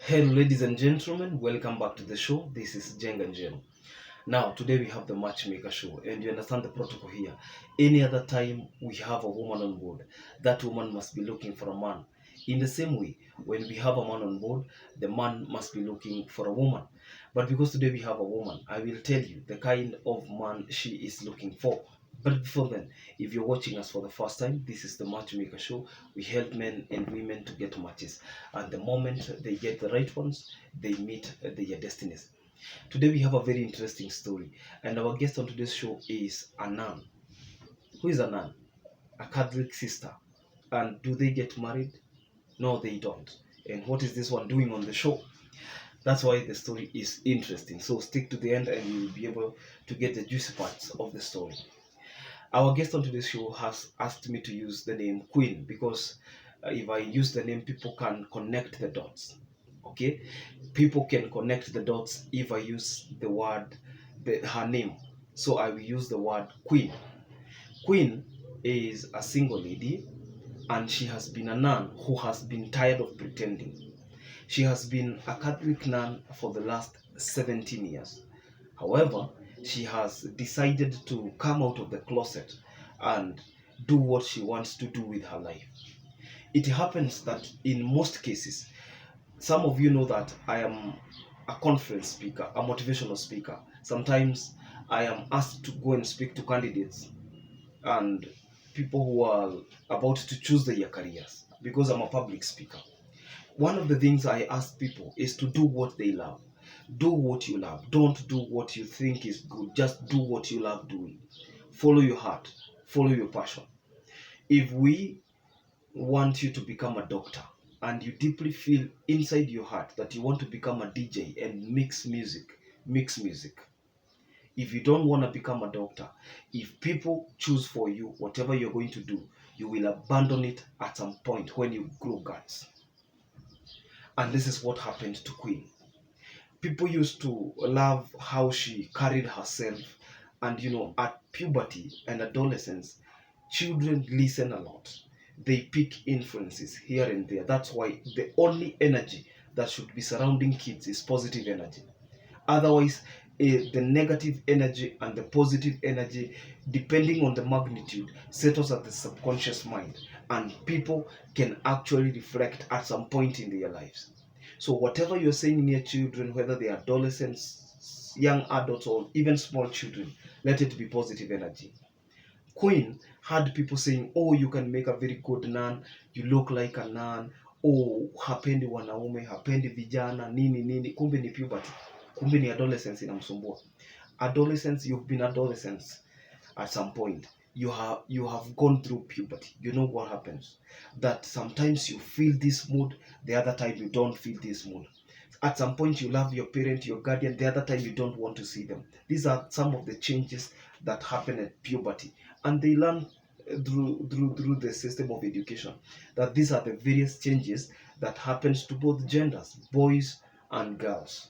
Hello, ladies and gentlemen, welcome back to the show. This is Jeng and Jen. Now, today we have the Matchmaker show, and you understand the protocol here. Any other time we have a woman on board, that woman must be looking for a man. In the same way, when we have a man on board, the man must be looking for a woman. But because today we have a woman, I will tell you the kind of man she is looking for. But before then, if you're watching us for the first time, this is the Matchmaker show. We help men and women to get matches. And the moment they get the right ones, they meet their destinies. Today we have a very interesting story, and our guest on today's show is a nun. Who is a nun? A Catholic sister. And do they get married? No, they don't. And what is this one doing on the show? That's why the story is interesting. So stick to the end and you will be able to get the juicy parts of the story. Our guest on today's show has asked me to use the name Queen because if I use the name, people can connect the dots. Okay, people can connect the dots if I use the word, her name. So I will use the word Queen. Queen is a single lady, and she has been a nun who has been tired of pretending. She has been a Catholic nun for the last 17 years. However, she has decided to come out of the closet and do what she wants to do with her life. It happens that in most cases, some of you know that I am a conference speaker, a motivational speaker. Sometimes I am asked to go and speak to candidates and people who are about to choose their careers because I'm a public speaker. One of the things I ask people is to do what they love. Do what you love. Don't do what you think is good. Just do what you love doing. Follow your heart. Follow your passion. If we want you to become a doctor and you deeply feel inside your heart that you want to become a DJ and mix music. If you don't want to become a doctor, if people choose for you whatever you're going to do, you will abandon it at some point when you grow guts. And this is what happened to Queen. People used to love how she carried herself, and at puberty and adolescence, children listen a lot. They pick influences here and there. That's why the only energy that should be surrounding kids is positive energy. Otherwise, the negative energy and the positive energy, depending on the magnitude, settles at the subconscious mind, and people can actually reflect at some point in their lives. So whatever you're saying near children, whether they are adolescents, young adults, or even small children, let it be positive energy. Queen had people saying, oh, you can make a very good nun, you look like a nun, oh, hapendi wanaume, hapendi vijana, nini nini. Kumbe ni puberty, kumbe ni adolescence inamsumbua. Adolescence, you've been adolescence at some point. You have gone through puberty. You know what happens, that sometimes you feel this mood, the other time you don't feel this mood. At some point you love your parent, your guardian, the other time you don't want to see them. These are some of the changes that happen at puberty, and they learn through the system of education that these are the various changes that happens to both genders, boys and girls.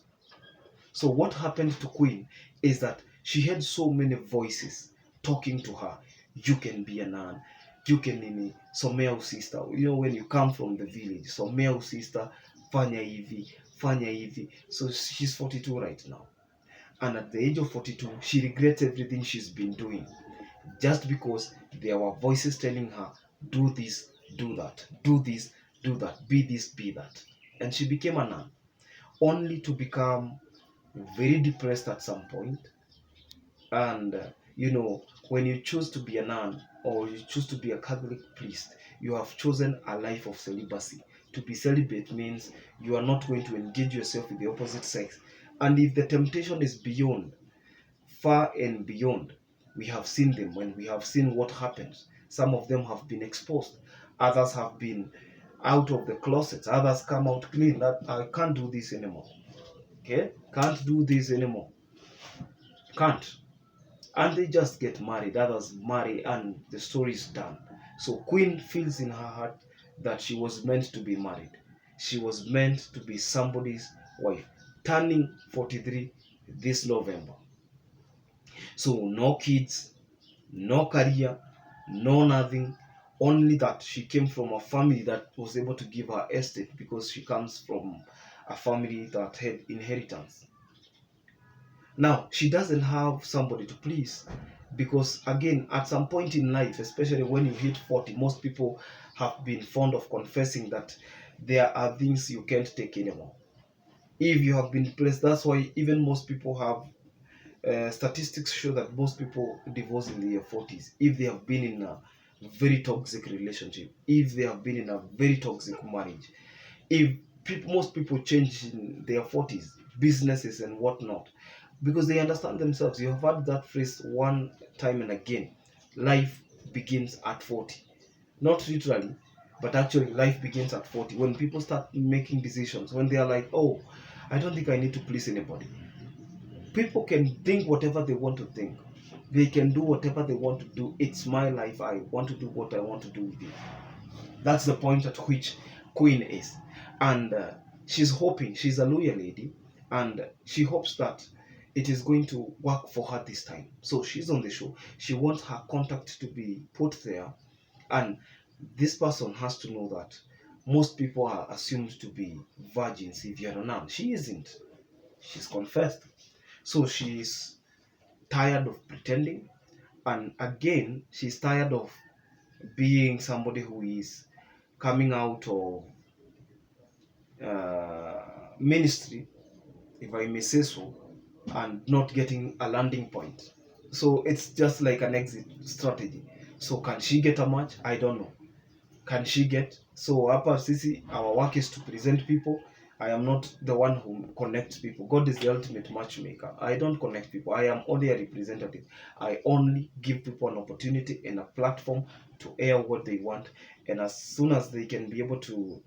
So what happened to Queen is that she had so many voices talking to her. You can be a nun. You can nini, somea sister. When you come from the village, somea sister, fanya hivi, fanya hivi. So she's 42 right now. And at the age of 42, she regrets everything she's been doing just because there were voices telling her, do this, do that, do this, do that, be this, be that. And she became a nun, only to become very depressed at some point. And when you choose to be a nun or you choose to be a Catholic priest, you have chosen a life of celibacy. To be celibate means you are not going to engage yourself with the opposite sex. And if the temptation is beyond, far and beyond, we have seen them when we have seen what happens. Some of them have been exposed, others have been out of the closets, others come out clean that I can't do this anymore. Okay, can't do this anymore, can't. And they just get married, others marry, and the story is done. So Queen feels in her heart that she was meant to be married. She was meant to be somebody's wife, turning 43 this November. So no kids, no career, no nothing, only that she came from a family that was able to give her estate because she comes from a family that had inheritance. Now, she doesn't have somebody to please because, again, at some point in life, especially when you hit 40, most people have been fond of confessing that there are things you can't take anymore. If you have been placed, that's why even most people have statistics show that most people divorce in their 40s if they have been in a very toxic relationship, if they have been in a very toxic marriage, if most people change in their 40s, businesses and whatnot, because they understand themselves. You have heard that phrase one time and again: life begins at 40. Not literally, but actually, life begins at 40. When people start making decisions, when they are like, oh, I don't think I need to please anybody. People can think whatever they want to think, they can do whatever they want to do. It's my life. I want to do what I want to do with it. That's the point at which Queen is. And she's hoping, she's a loyal lady, and she hopes that it is going to work for her this time. So she's on the show. She wants her contact to be put there. And this person has to know that most people are assumed to be virgins if you're a nun. She isn't. She's confessed. So she's tired of pretending. And again, she's tired of being somebody who is coming out of ministry, if I may say so, and not getting a landing point. So it's just like an exit strategy. So can she get a match? I don't know. Can she get? So hapa sisi, our work is to present people. I am not the one who connects people. God is the ultimate matchmaker. I don't connect people. I am only a representative. I only give people an opportunity and a platform to air what they want. And as soon as they can be able to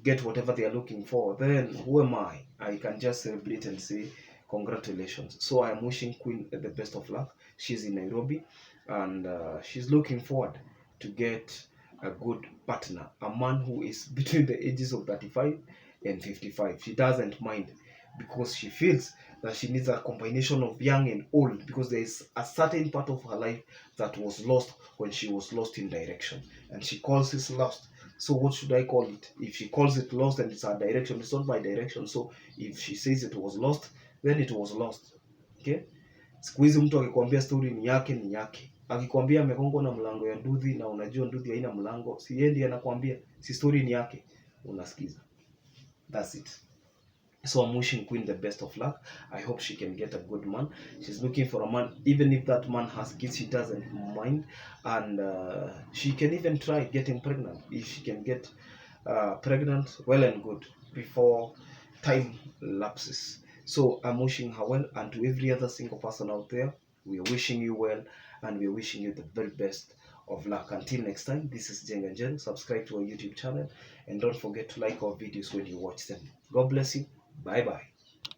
get whatever they are looking for, then who am I? I can just celebrate and say congratulations. So I'm wishing Queen the best of luck. She's in Nairobi, and she's looking forward to get a good partner, a man who is between the ages of 35 and 55. She doesn't mind because she feels that she needs a combination of young and old, because there is a certain part of her life that was lost when she was lost in direction, and she calls it lost. So what should I call it? If she calls it lost and it's her direction, it's not my direction. So if she says it was lost, then it was lost. Okay? Siku hizi mtu akikwambia story ni yake ni yake. Akikwambia amegongwa na mlango ya nduthi na unajua nduthi haina mlango, si yeye ndiye anakuambia, si story ni yake, unasikiza. That's it. So I'm wishing Queen the best of luck. I hope she can get a good man. She's looking for a man, even if that man has kids, she doesn't mind. And she can even try getting pregnant. If she can get pregnant, well and good, before time lapses. So I'm wishing her well, and to every other single person out there, we are wishing you well, and we are wishing you the very best of luck. Until next time, this is Jenga Jen. Subscribe to our YouTube channel, and don't forget to like our videos when you watch them. God bless you. Bye bye.